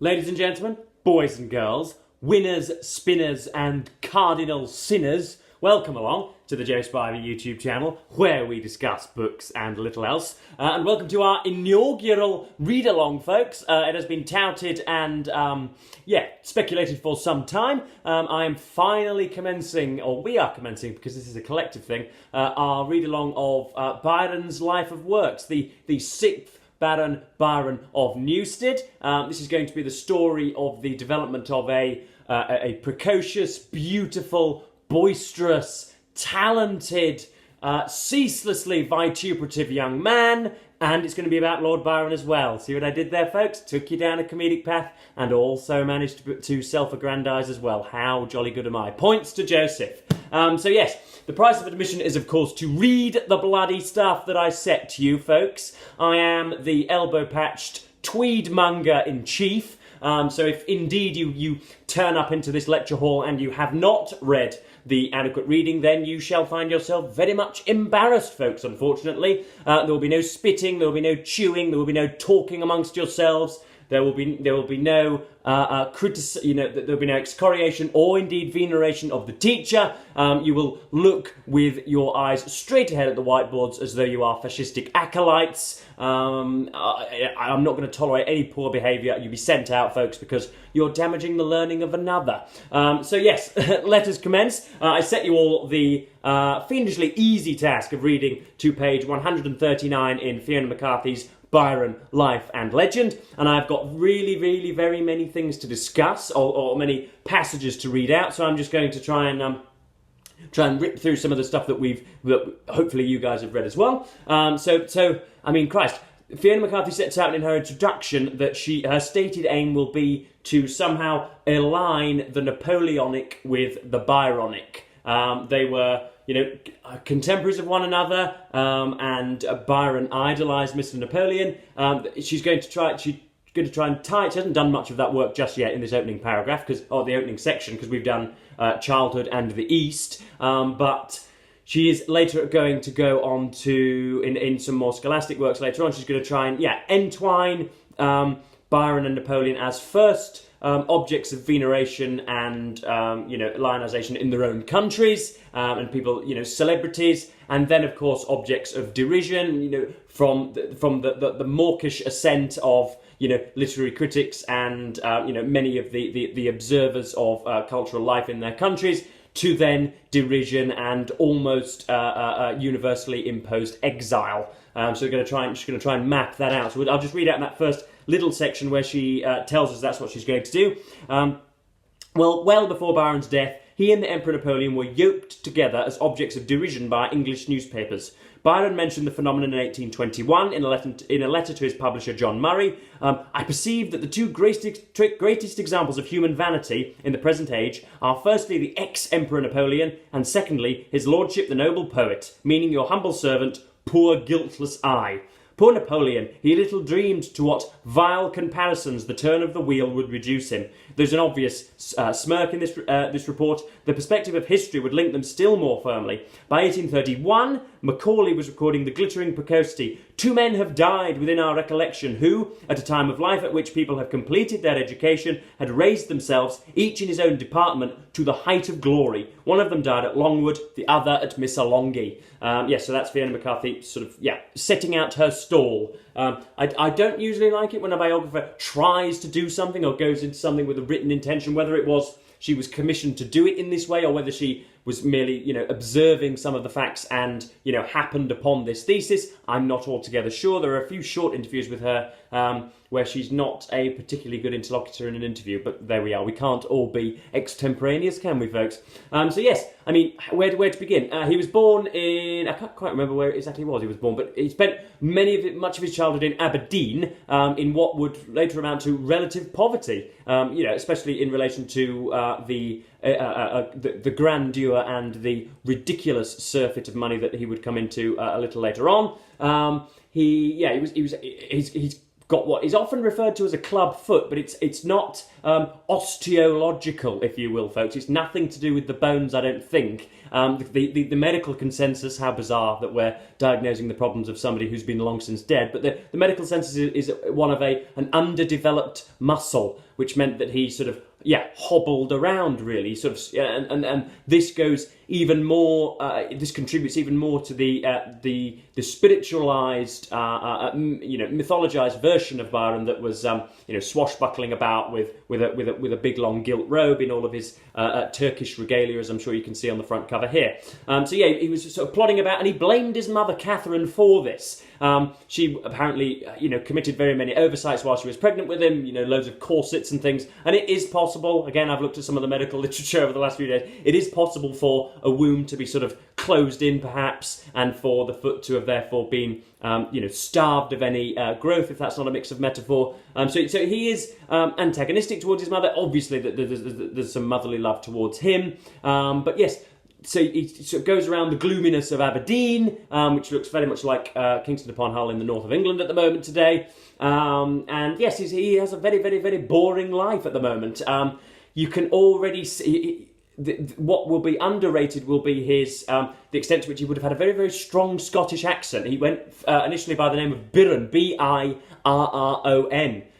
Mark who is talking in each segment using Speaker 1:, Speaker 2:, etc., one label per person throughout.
Speaker 1: Ladies and gentlemen, boys and girls, winners, spinners and cardinal sinners, welcome along to the Joe Spivey YouTube channel where we discuss books and little else. And welcome to our inaugural read-along, folks. It has been touted and, speculated for some time. I am finally commencing, or we are commencing because this is a collective thing, our read-along of Byron's Life of Works, the sixth Baron Byron of Newstead. This is going to be the story of the development of a precocious, beautiful, boisterous, talented, ceaselessly vituperative young man, and it's going to be about Lord Byron as well. See what I did there, folks? Took you down a comedic path and also managed to self-aggrandise as well. How jolly good am I? Points to Joseph. So yes, the price of admission is, of course, to read the bloody stuff that I set to you, folks. I am the elbow-patched tweedmonger-in-chief. So if indeed you turn up into this lecture hall and you have not read the adequate reading, then you shall find yourself very much embarrassed, folks, unfortunately. There will be no spitting, there will be no chewing, there will be no talking amongst yourselves. There will be no there will be no excoriation or indeed veneration of the teacher. You will look with your eyes straight ahead at the whiteboards as though you are fascistic acolytes. I'm not going to tolerate any poor behaviour. You'll be sent out, folks, because you're damaging the learning of another. So yes, let us commence. I set you all the fiendishly easy task of reading to page 139 in Fiona MacCarthy's Byron, Life and Legend, and I've got really, very many things to discuss, or many passages to read out, so I'm just going to try and rip through some of the stuff that hopefully you guys have read as well. So I mean, Christ, Fiona MacCarthy sets out in her introduction that her stated aim will be to somehow align the Napoleonic with the Byronic. They were, contemporaries of one another, and Byron idolised Mr. Napoleon. She's going to try and tie. She hasn't done much of that work just yet in this opening paragraph, the opening section, because we've done childhood and the East. But she is later going to go on to, in some more scholastic works later on, she's going to try and entwine Byron and Napoleon as first objects of veneration and lionisation in their own countries, and people, celebrities, and then of course objects of derision, from the mawkish assent of literary critics and many of the observers of cultural life in their countries, to then derision and almost universally imposed exile. So she's going to try and map that out. So I'll just read out that first little section where she tells us that's what she's going to do. Well before Byron's death, he and the Emperor Napoleon were yoked together as objects of derision by English newspapers. Byron mentioned the phenomenon in 1821 in a letter to his publisher John Murray. I perceive that the two greatest examples of human vanity in the present age are firstly the ex-Emperor Napoleon, and secondly his lordship the noble poet, meaning your humble servant, poor guiltless I. Poor Napoleon, he little dreamed to what vile comparisons the turn of the wheel would reduce him. There's an obvious smirk in this report. The perspective of history would link them still more firmly. By 1831, Macaulay was recording the glittering precocity. Two men have died within our recollection who, at a time of life at which people have completed their education, had raised themselves, each in his own department, to the height of glory. One of them died at Longwood, the other at Missolonghi. So that's Fiona MacCarthy setting out her stall. I don't usually like it when a biographer tries to do something or goes into something with a written intention, whether it was she was commissioned to do it in this way or whether she was merely, observing some of the facts and, happened upon this thesis. I'm not altogether sure. There are a few short interviews with her where she's not a particularly good interlocutor in an interview, but there we are. We can't all be extemporaneous, can we, folks? So yes, I mean, where to begin? He was born in, I can't quite remember where exactly he was born, but he spent much of his childhood in Aberdeen, in what would later amount to relative poverty, especially in relation to the grandeur and the ridiculous surfeit of money that he would come into a little later on. He's got what is often referred to as a club foot, but it's not osteological, if you will, folks. It's nothing to do with the bones, I don't think. The medical consensus, how bizarre that we're diagnosing the problems of somebody who's been long since dead, but the medical consensus is one of an underdeveloped muscle, which meant that he sort of hobbled around, really, sort of, and this goes even more. This contributes even more to the spiritualized, mythologized version of Byron that was, swashbuckling about with a big long gilt robe in all of his Turkish regalia, as I'm sure you can see on the front cover here. He was sort of plodding about, and he blamed his mother Catherine for this. She apparently, committed very many oversights while she was pregnant with him. Loads of corsets and things. And it is possible. Again, I've looked at some of the medical literature over the last few days. It is possible for a womb to be sort of closed in, perhaps, and for the foot to have therefore been, starved of any growth, if that's not a mix of metaphor. So he is antagonistic towards his mother. Obviously, there's some motherly love towards him. But yes. So he sort of goes around the gloominess of Aberdeen, which looks very much like Kingston upon Hull in the north of England at the moment today. And yes, he has a very, very, very boring life at the moment. You can already see what will be underrated will be his the extent to which he would have had a very, very strong Scottish accent. He went initially by the name of Byron, Birron.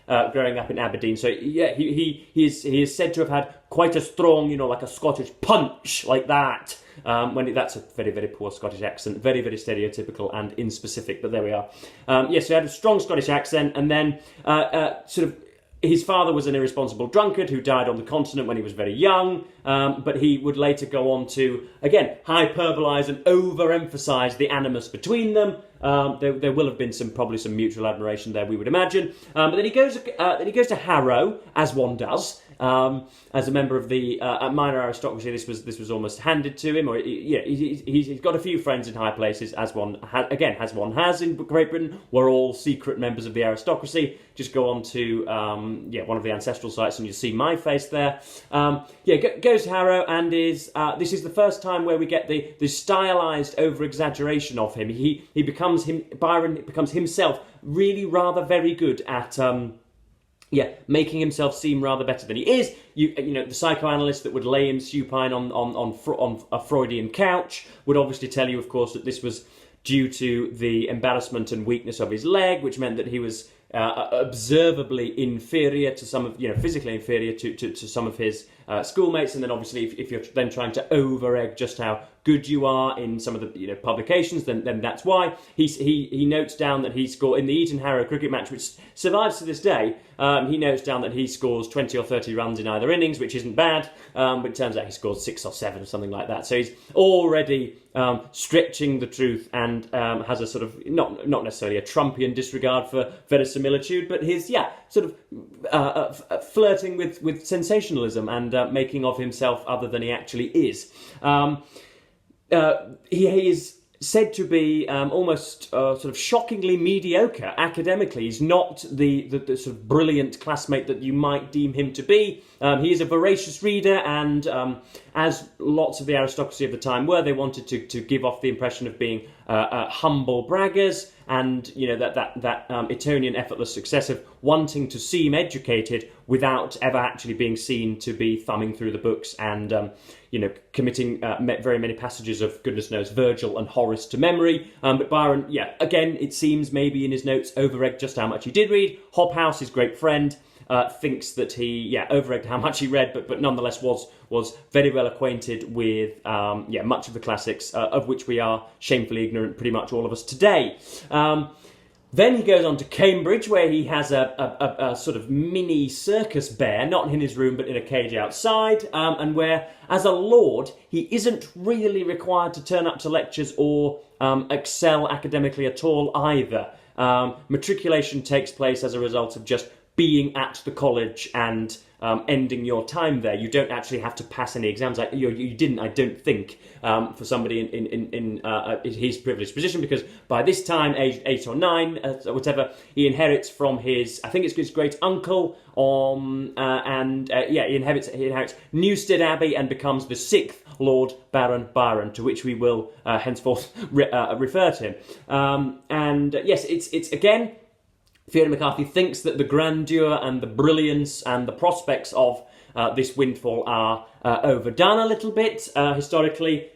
Speaker 1: Growing up in Aberdeen, so he is said to have had quite a strong, like a Scottish punch, like that. That's a very, very poor Scottish accent, very, very stereotypical and inspecific. But there we are. So he had a strong Scottish accent, and then his father was an irresponsible drunkard who died on the continent when he was very young, but he would later go on to, again, hyperbolise and overemphasise the animus between them. There will have been probably some mutual admiration there, we would imagine. But then he goes to Harrow, as one does, as a member of the minor aristocracy. This was almost handed to him, or he's got a few friends in high places, as one has in Great Britain. We're all secret members of the aristocracy. Just go on to one of the ancestral sites, and you'll see my face there. Goes to Harrow, and this is the first time where we get the stylised over exaggeration of him. Byron becomes himself really rather very good at making himself seem rather better than he is. The psychoanalyst that would lay him supine on a Freudian couch would obviously tell you, of course, that this was due to the embarrassment and weakness of his leg, which meant that he was observably inferior to some of, physically inferior to some of his schoolmates. And then obviously if you're then trying to over-egg just how good you are in some of the publications, then that's why. He notes down that he scored in the Eton-Harrow cricket match, which survives to this day. He notes down that he scores 20 or 30 runs in either innings, which isn't bad, but it turns out he scores 6 or 7 or something like that. So he's already stretching the truth and has a sort of, not necessarily a Trumpian disregard for verisimilitude, but his, flirting with sensationalism and making of himself other than he actually is. He is said to be almost sort of shockingly mediocre academically. He's not the sort of brilliant classmate that you might deem him to be. He is a voracious reader, and as lots of the aristocracy of the time were, they wanted to give off the impression of being humble braggers, and that Etonian effortless success of wanting to seem educated without ever actually being seen to be thumbing through the books and committing very many passages of goodness knows Virgil and Horace to memory. But Byron, again, it seems maybe in his notes over-egged just how much he did read. Hobhouse, his great friend, thinks that he over-egged how much he read, but nonetheless was very well acquainted with much of the classics, of which we are shamefully ignorant, pretty much all of us today. Then he goes on to Cambridge, where he has a sort of mini circus bear, not in his room but in a cage outside, and where, as a lord, he isn't really required to turn up to lectures or excel academically at all either. Matriculation takes place as a result of just being at the college and ending your time there. You don't actually have to pass any exams. You didn't, I don't think, for somebody in his privileged position, because by this time, aged 8 or 9, whatever, he inherits from his, I think it's his great uncle, he inherits Newstead Abbey and becomes the 6th Lord Baron Byron, to which we will henceforth refer to him. Yes, it's again Fiona MacCarthy thinks that the grandeur and the brilliance and the prospects of this windfall are overdone a little bit. Historically,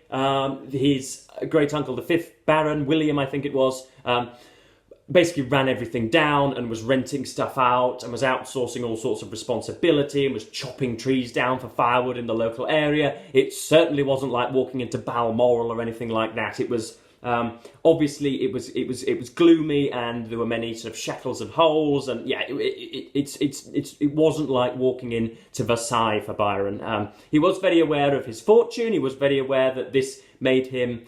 Speaker 1: his great-uncle, the 5th Baron, William, I think it was, basically ran everything down and was renting stuff out and was outsourcing all sorts of responsibility and was chopping trees down for firewood in the local area. It certainly wasn't like walking into Balmoral or anything like that. It was obviously it was gloomy, and there were many sort of shackles and holes, and yeah, it wasn't like walking in to Versailles for Byron. He was very aware of his fortune. He was very aware that this made him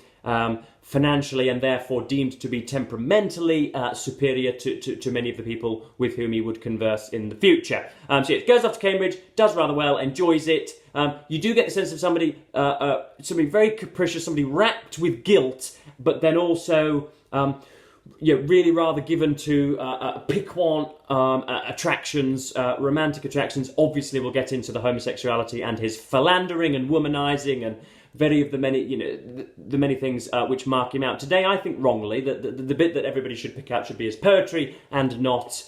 Speaker 1: financially and therefore deemed to be temperamentally superior to many of the people with whom he would converse in the future. So it goes off to Cambridge, does rather well, enjoys it. You do get the sense of somebody very capricious, somebody wrapped with guilt, but then also really rather given to piquant attractions, romantic attractions. Obviously, we'll get into the homosexuality and his philandering and womanizing and the many things which mark him out. Today, I think wrongly, that the bit that everybody should pick out should be his poetry and not,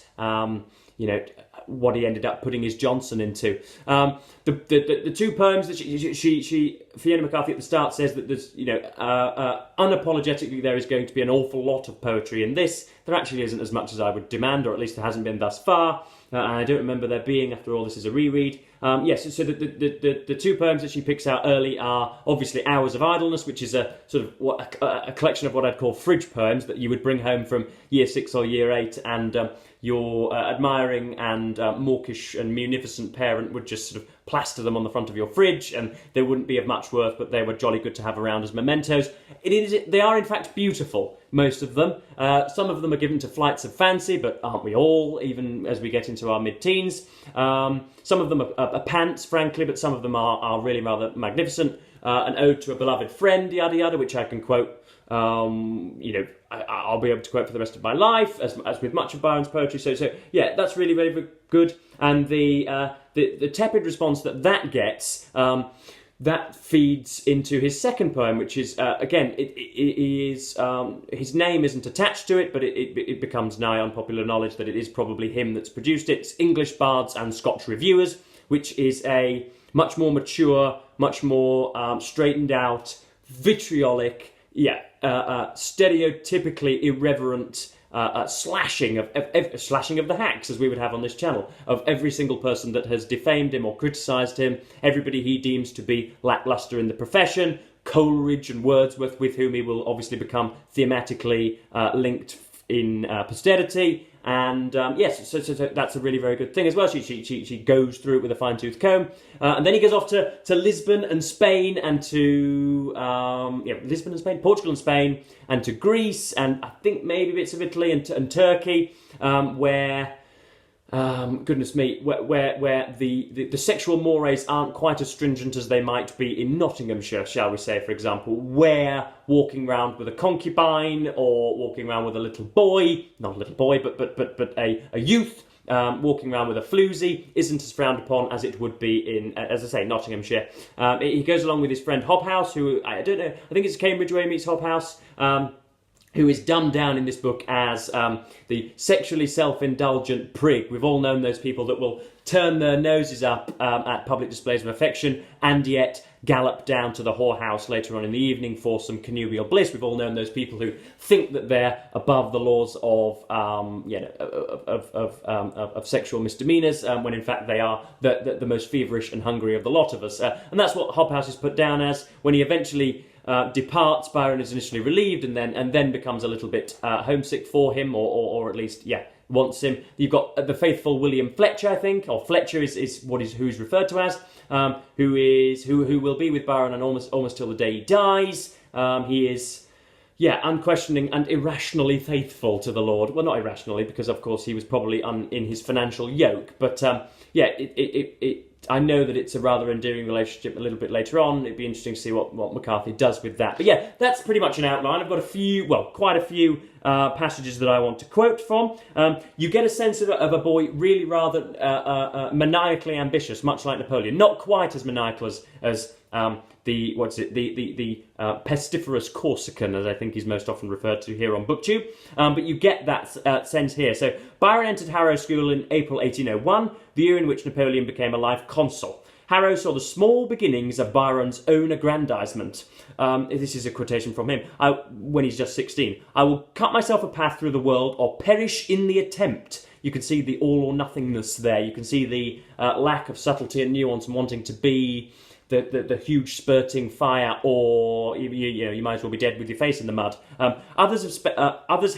Speaker 1: what he ended up putting his Johnson into. The two poems that she Fiona MacCarthy at the start says that there's, unapologetically there is going to be an awful lot of poetry in this. There actually isn't as much as I would demand, or at least there hasn't been thus far. And I don't remember there being, after all, this is a reread. So the two poems that she picks out early are obviously Hours of Idleness, which is a sort of a collection of what I'd call fridge poems that you would bring home from year 6 or year 8, and your admiring and mawkish and munificent parent would just sort of plaster them on the front of your fridge, and they wouldn't be of much worth, but they were jolly good to have around as mementos. They are in fact beautiful, most of them. Some of them are given to flights of fancy, but aren't we all, even as we get into our mid-teens? Some of them are pants, frankly, but some of them are really rather magnificent. An ode to a beloved friend, yada yada, which I can quote. I'll be able to quote for the rest of my life, as with much of Byron's poetry. So yeah, that's really, really good. And the tepid response that gets, that feeds into his second poem, which is again, it is his name isn't attached to it, but it becomes nigh on popular knowledge that it is probably him that's produced it. It's English Bards and Scotch Reviewers, which is a much more mature, much more straightened out, vitriolic, stereotypically irreverent slashing of the hacks, as we would have on this channel, of every single person that has defamed him or criticised him, everybody he deems to be lacklustre in the profession, Coleridge and Wordsworth, with whom he will obviously become thematically linked in posterity. And so that's a really very good thing as well. She goes through it with a fine-tooth comb, and then he goes off to Lisbon and Spain, and to Portugal and Spain, and to Greece, and I think maybe bits of Italy and Turkey, where goodness me, where the sexual mores aren't quite as stringent as they might be in Nottinghamshire, shall we say, for example, where walking around with a concubine or walking around with a little boy, not a little boy, but a youth, walking around with a floozy isn't as frowned upon as it would be in, as I say, Nottinghamshire. He goes along with his friend Hobhouse, who, I don't know, I think it's Cambridge where he meets Hobhouse, who is dumbed down in this book as the sexually self-indulgent prig. We've all known those people that will turn their noses up at public displays of affection and yet gallop down to the whorehouse later on in the evening for some connubial bliss. We've all known those people who think that they're above the laws of sexual misdemeanours, when in fact they are the most feverish and hungry of the lot of us. And that's what Hobhouse is put down as. When he eventually departs, Byron is initially relieved and then becomes a little bit homesick for him, or at least, wants him. You've got the faithful William Fletcher, I think, or Fletcher is who's referred to as, who will be with Byron and almost till the day he dies. He is, unquestioning and irrationally faithful to the Lord. Well, not irrationally, because of course he was probably in his financial yoke, but I know that it's a rather endearing relationship a little bit later on. It'd be interesting to see what MacCarthy does with that. But that's pretty much an outline. I've got quite a few passages that I want to quote from. You get a sense of a boy really rather maniacally ambitious, much like Napoleon. Not quite as maniacal as the pestiferous Corsican, as I think he's most often referred to here on BookTube. But you get that sense here. So Byron entered Harrow School in April 1801, the year in which Napoleon became a life consul. Harrow saw the small beginnings of Byron's own aggrandizement. This is a quotation from him, when he's just 16. "I will cut myself a path through the world or perish in the attempt." You can see the all or nothingness there. You can see the lack of subtlety and nuance and wanting to be the huge spurting fire, or you might as well be dead with your face in the mud. Others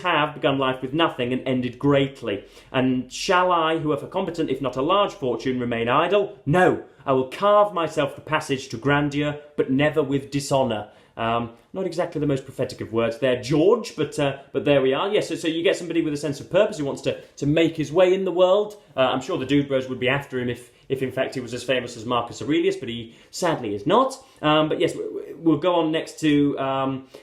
Speaker 1: have begun life with nothing and ended greatly. And shall I, who have a competent, if not a large fortune, remain idle? No, I will carve myself the passage to grandeur, but never with dishonour. Not exactly the most prophetic of words there, George, but there we are. Yes, so you get somebody with a sense of purpose who wants to make his way in the world. I'm sure the Dude Bros would be after him if in fact he was as famous as Marcus Aurelius, but he sadly is not. But yes, we'll go on next to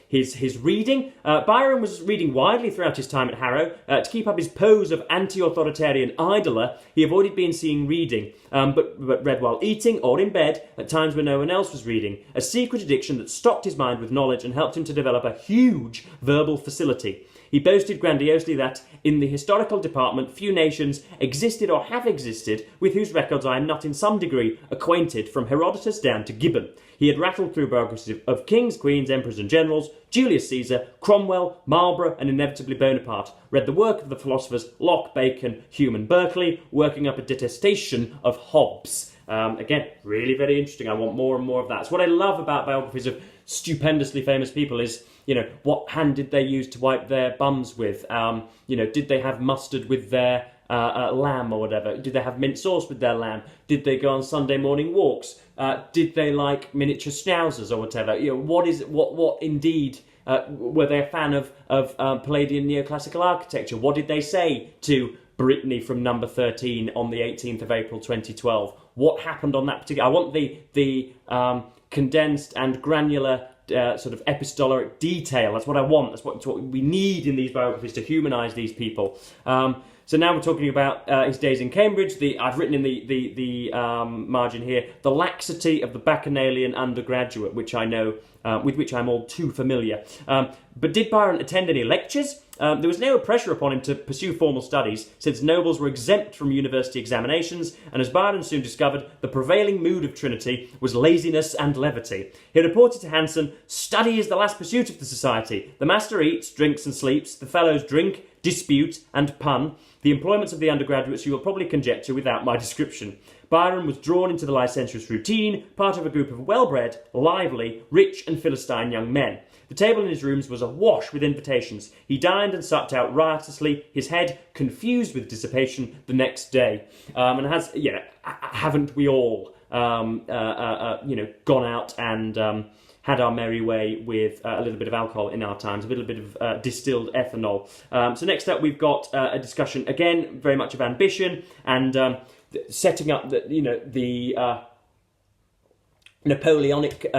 Speaker 1: his reading. Byron was reading widely throughout his time at Harrow. To keep up his pose of anti-authoritarian idler, he avoided being seen reading, but read while eating or in bed at times when no one else was reading, a secret addiction that stocked his mind with knowledge and helped him to develop a huge verbal facility. He boasted grandiosely that, in the historical department, few nations existed or have existed with whose records I am not in some degree acquainted, from Herodotus down to Gibbon. He had rattled through biographies of kings, queens, emperors and generals, Julius Caesar, Cromwell, Marlborough and inevitably Bonaparte, read the work of the philosophers Locke, Bacon, Hume and Berkeley, working up a detestation of Hobbes. Again, really very interesting. I want more and more of that. It's what I love about biographies of stupendously famous people is, what hand did they use to wipe their bums with? Did they have mustard with their lamb or whatever? Did they have mint sauce with their lamb? Did they go on Sunday morning walks? Did they like miniature schnauzers or whatever? What indeed? Were they a fan of Palladian neoclassical architecture? What did they say to Brittany from number 13 on the 18th of April 2012? What happened on that particular... I want the condensed and granular sort of epistolaric detail. That's what I want. That's what we need in these biographies to humanise these people. So now we're talking about his days in Cambridge. I've written in the margin here, the laxity of the bacchanalian undergraduate, which I know, with which I'm all too familiar. But did Byron attend any lectures? There was no pressure upon him to pursue formal studies, since nobles were exempt from university examinations, and as Byron soon discovered, the prevailing mood of Trinity was laziness and levity. He reported to Hanson, "Study is the last pursuit of the society. The master eats, drinks and sleeps, the fellows drink, dispute and pun. The employments of the undergraduates you will probably conjecture without my description." Byron was drawn into the licentious routine, part of a group of well-bred, lively, rich and philistine young men. The table in his rooms was awash with invitations. He dined and supped out riotously, his head confused with dissipation the next day. Haven't we all, gone out and had our merry way with a little bit of alcohol in our times, a little bit of distilled ethanol. So next up we've got a discussion, again, very much of ambition and setting up the Napoleonic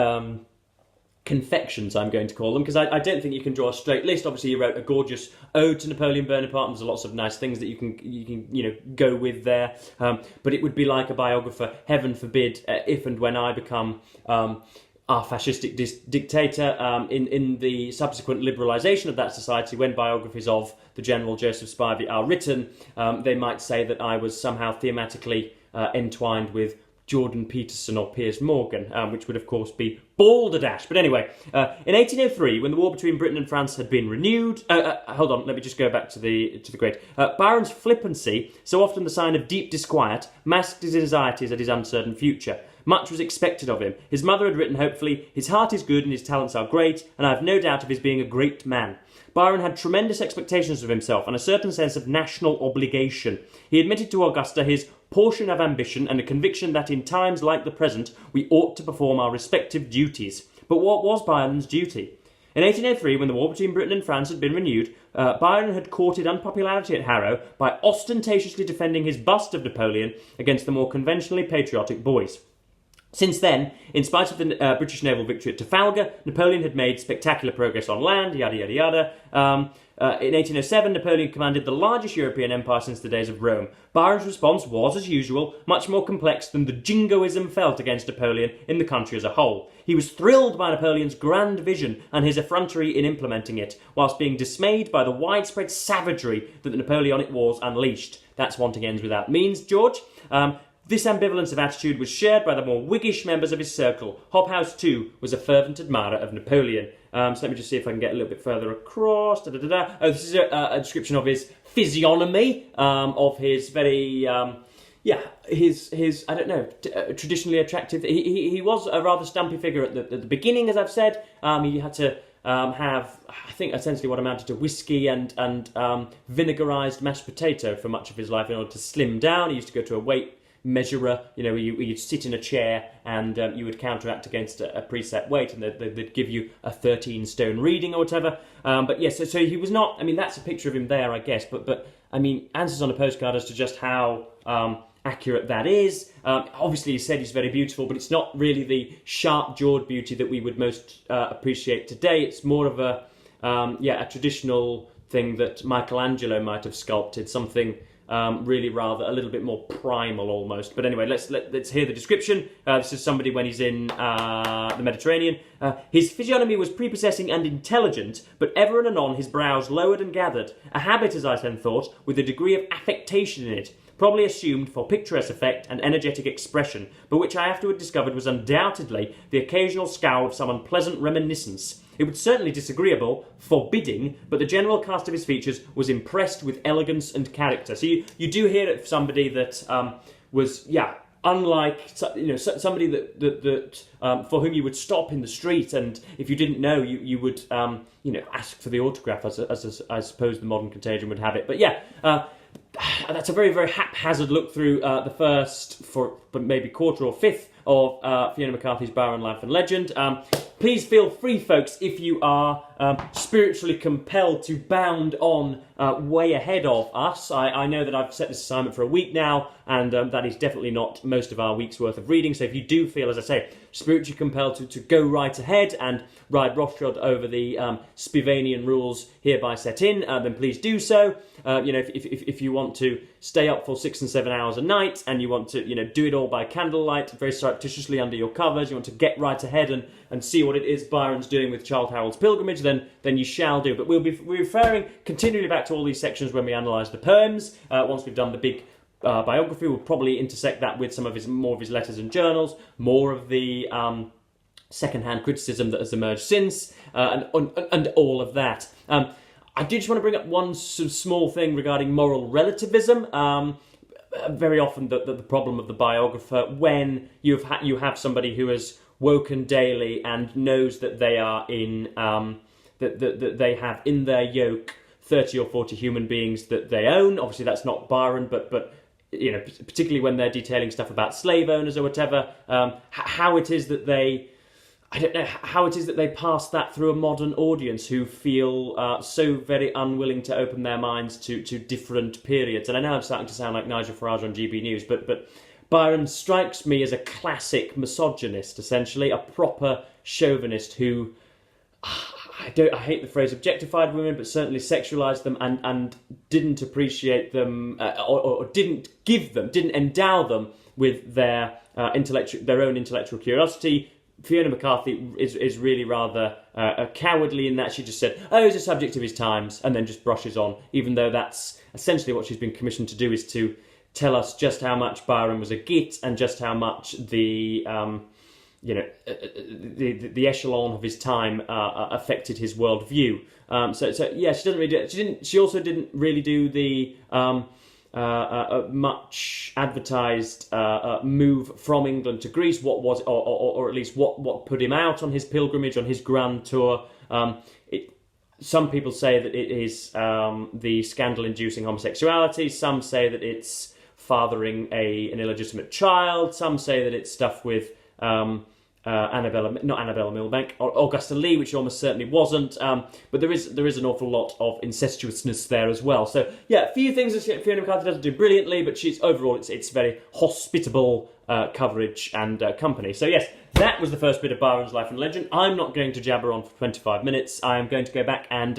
Speaker 1: confections, I'm going to call them, because I don't think you can draw a straight list. Obviously, he wrote a gorgeous ode to Napoleon Bonaparte, and there's lots of nice things that you can go with there. But it would be like a biographer, heaven forbid, if and when I become our fascistic dictator, in the subsequent liberalisation of that society, when biographies of the General Joseph Spivey are written, they might say that I was somehow thematically entwined with Jordan Peterson or Piers Morgan, which would of course be balderdash. But anyway, in 1803, when the war between Britain and France had been renewed... hold on, let me just go back to the great. Byron's flippancy, so often the sign of deep disquiet, masked his anxieties at his uncertain future. Much was expected of him. His mother had written hopefully, "His heart is good and his talents are great, and I have no doubt of his being a great man." Byron had tremendous expectations of himself and a certain sense of national obligation. He admitted to Augusta his portion of ambition and a conviction that in times like the present we ought to perform our respective duties. But what was Byron's duty? In 1803, when the war between Britain and France had been renewed, Byron had courted unpopularity at Harrow by ostentatiously defending his bust of Napoleon against the more conventionally patriotic boys. Since then, in spite of the British naval victory at Trafalgar, Napoleon had made spectacular progress on land, yada yada yada. In 1807, Napoleon commanded the largest European empire since the days of Rome. Byron's response was, as usual, much more complex than the jingoism felt against Napoleon in the country as a whole. He was thrilled by Napoleon's grand vision and his effrontery in implementing it, whilst being dismayed by the widespread savagery that the Napoleonic Wars unleashed. That's wanting ends without means, George. This ambivalence of attitude was shared by the more Whiggish members of his circle. Hobhouse, too, was a fervent admirer of Napoleon. So let me just see if I can get a little bit further across. Oh, this is a description of his physiognomy, of his very, his I don't know, traditionally attractive. He was a rather stumpy figure at the beginning, as I've said. He had to have, I think, essentially what amounted to whiskey and vinegarised mashed potato for much of his life in order to slim down. He used to go to a weight measurer, you'd sit in a chair and you would counteract against a preset weight, and they'd give you a 13-stone reading or whatever. But yes, so he was not. I mean, that's a picture of him there, I guess. But I mean, answers on a postcard as to just how accurate that is. Obviously, he said he's very beautiful, but it's not really the sharp-jawed beauty that we would most appreciate today. It's more of a traditional thing that Michelangelo might have sculpted, something. Really rather a little bit more primal almost. But anyway, let's hear the description. This is somebody when he's in the Mediterranean. His physiognomy was prepossessing and intelligent, but ever and anon his brows lowered and gathered, a habit, as I then thought, with a degree of affectation in it, probably assumed for picturesque effect and energetic expression, but which I afterward discovered was undoubtedly the occasional scowl of some unpleasant reminiscence. It was certainly disagreeable, forbidding, but the general cast of his features was impressed with elegance and character. So you do hear it from somebody that was, unlike, somebody that for whom you would stop in the street, and if you didn't know, you would, ask for the autograph, as I suppose the modern Contagion would have it. But that's a very, very haphazard look through the first, but maybe quarter or fifth of Fiona MacCarthy's Byron Life and Legend. Please feel free, folks, if you are spiritually compelled to bound on way ahead of us. I know that I've set this assignment for a week now, and that is definitely not most of our week's worth of reading. So if you do feel, as I say, spiritually compelled to go right ahead and ride roughshod over the Spivanian rules hereby set in, then please do so. If you want to stay up for 6 and 7 hours a night, and you want to, do it all by candlelight, very surreptitiously under your covers, you want to get right ahead and see what it is Byron's doing with Childe Harold's Pilgrimage, then you shall do. But we'll be referring continually back to all these sections when we analyse the poems. Once we've done the big biography, we'll probably intersect that with some of more of his letters and journals, more of the second-hand criticism that has emerged since, and all of that. I did just want to bring up one small thing regarding moral relativism. Very often the problem of the biographer, when you have somebody who has woken daily and knows that they are in that they have in their yoke 30 or 40 human beings that they own. Obviously, that's not Byron, but particularly when they're detailing stuff about slave owners or whatever, how it is that they. I don't know how it is that they pass that through a modern audience who feel so very unwilling to open their minds to different periods. And I know I'm starting to sound like Nigel Farage on GB News, but Byron strikes me as a classic misogynist, essentially, a proper chauvinist who, I hate the phrase objectified women, but certainly sexualised them and didn't appreciate them or didn't endow them with their own intellectual curiosity. Fiona MacCarthy is really rather cowardly in that she just said, oh, he's a subject of his times, and then just brushes on, even though that's essentially what she's been commissioned to do, is to tell us just how much Byron was a git and just how much the echelon of his time affected his worldview. She doesn't really do. She also didn't really do the much advertised move from England to Greece. What was, or at least what put him out on his pilgrimage, on his grand tour? Some people say that it is the scandal-inducing homosexuality. Some say that it's fathering an illegitimate child. Some say that it's stuff with not Annabella Milbank, or Augusta Lee, which almost certainly wasn't. But there is an awful lot of incestuousness there as well. So yeah, a few things that Fiona MacCarthy doesn't do brilliantly, but she's overall it's very hospitable coverage and company. So yes, that was the first bit of Byron's Life and Legend. I'm not going to jabber on for 25 minutes. I am going to go back and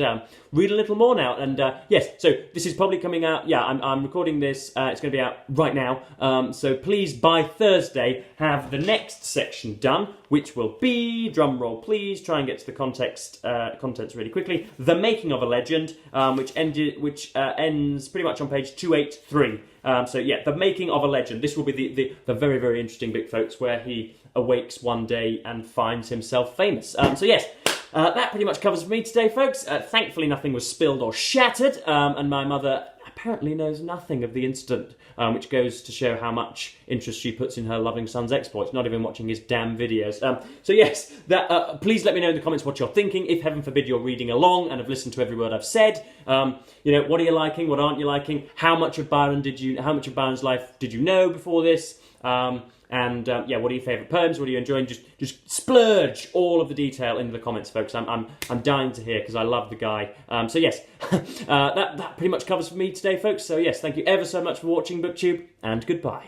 Speaker 1: read a little more now. And yes, so this is probably coming out. Yeah, I'm recording this. It's going to be out right now. So please, by Thursday, have the next section done, which will be, drum roll please, try and get to the contents really quickly. The Making of a Legend, which ends pretty much on page 283. So yeah, The Making of a Legend. This will be the very, very interesting bit, folks, where he awakes one day and finds himself famous. So yes, that pretty much covers for me today, folks. Thankfully nothing was spilled or shattered, and my mother apparently knows nothing of the incident, which goes to show how much interest she puts in her loving son's exploits, not even watching his damn videos. So yes, please let me know in the comments what you're thinking. If, heaven forbid, you're reading along and have listened to every word I've said, what are you liking, what aren't you liking, how much of Byron's life did you know before this? And what are your favourite poems? What are you enjoying? Just splurge all of the detail into the comments, folks. I'm dying to hear because I love the guy. So yes, that pretty much covers for me today, folks. So yes, thank you ever so much for watching BookTube, and goodbye.